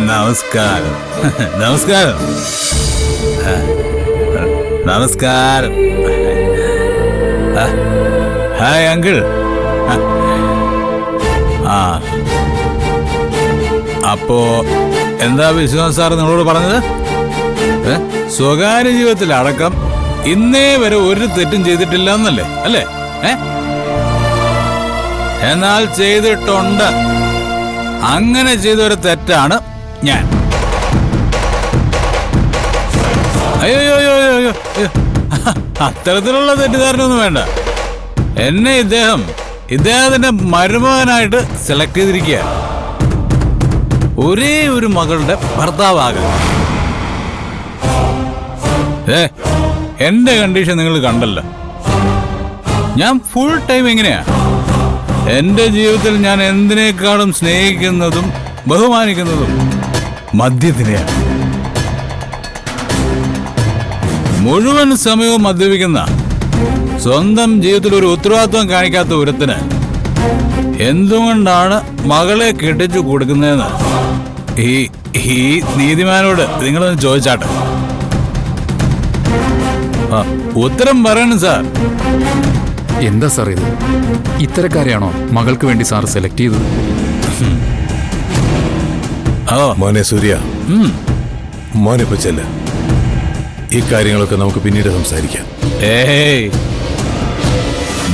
നമസ്കാരം. നമസ്കാരം. നമസ്കാരം. Hi uncle. ആ അപ്പോ എന്താ വിശ്വാസ് സാർ നിങ്ങളോട് പറഞ്ഞത്? സ്വകാര്യ ജീവിതത്തിൽ അടക്കം ഇന്നേ വരെ ഒരു തെറ്റും ചെയ്തിട്ടില്ല എന്നല്ലേ? അല്ലേ? എന്നാൽ ചെയ്തിട്ടുണ്ട്. അങ്ങനെ ചെയ്തൊരു തെറ്റാണ് ഞാൻ. അയ്യോ അത്തരത്തിലുള്ള തെറ്റിദ്ധാരണയൊന്നും വേണ്ട. എന്നെ ഇദ്ദേഹത്തിന്റെ മരുമകനായിട്ട് സെലക്ട് ചെയ്തിരിക്കുക. ഒരേ ഒരു മകളുടെ ഭർത്താവാകാൻ. എന്റെ കണ്ടീഷൻ നിങ്ങൾ കണ്ടല്ലോ. ഞാൻ ഫുൾ ടൈം എങ്ങനെയാ? എന്റെ ജീവിതത്തിൽ ഞാൻ എന്തിനേക്കാളും സ്നേഹിക്കുന്നതും ബഹുമാനിക്കുന്നതും മദ്യത്തിനെയാണ്. മുഴുവൻ സമയവും മദ്യപിക്കുന്ന, സ്വന്തം ജീവിതത്തിൽ ഒരു ഉത്തരവാദിത്വം കാണിക്കാത്ത ഒരുത്തിന് എന്തുകൊണ്ടാണ് മകളെ കെട്ടിച്ചു കൊടുക്കുന്നതെന്ന് ഈ നീതിമാനോട് നിങ്ങളൊന്ന് ചോദിച്ചാട്ടെ. ഉത്തരം പറയണം സാർ. എന്താ സാർ ഇത്? ഇത്തരക്കാരെയാണോ മകൾക്ക് വേണ്ടി സാർ സെലക്ട് ചെയ്തത്? മോനെ സൂര്യ, മോനിപ്പോ ചെല്ല. ഈ കാര്യങ്ങളൊക്കെ നമുക്ക് പിന്നീട് സംസാരിക്കാം.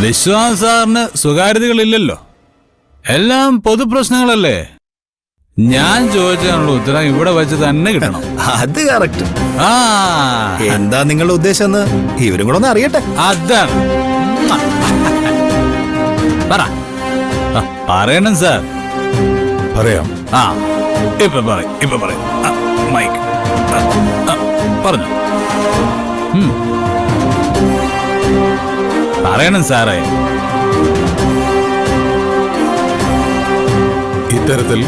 വിശ്വാസ് സാറിന് സ്വകാര്യതകളില്ലല്ലോ. എല്ലാം പൊതുപ്രശ്നങ്ങളല്ലേ. ഞാൻ ചോദിച്ചതിനുള്ള ഉത്തരം ഇവിടെ വെച്ച് തന്നെ കിട്ടണം. അത് കറക്റ്റ്. എന്താ നിങ്ങളുടെ ഉദ്ദേശം എന്ന് ഇവരും കൂടെ ഒന്ന് അറിയട്ടെ. അതാണ്. പറയണം സാർ. പറയാം. ഇപ്പൊ പറയും. മൈക്ക് പറഞ്ഞു. പറയണം സാറേ. ഇത്തരത്തിൽ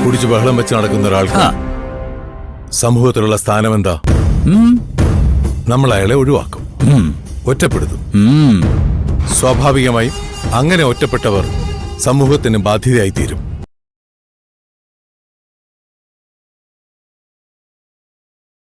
കുടിച്ച് ബഹളം വെച്ച് നടക്കുന്ന ഒരാൾക്ക് സമൂഹത്തിലുള്ള സ്ഥാനം എന്താ? നമ്മൾ അയാളെ ഒഴിവാക്കും, ഒറ്റപ്പെടുത്തും. സ്വാഭാവികമായും അങ്ങനെ ഒറ്റപ്പെട്ടവർ സമൂഹത്തിന് ബാധ്യതയായി തീരും.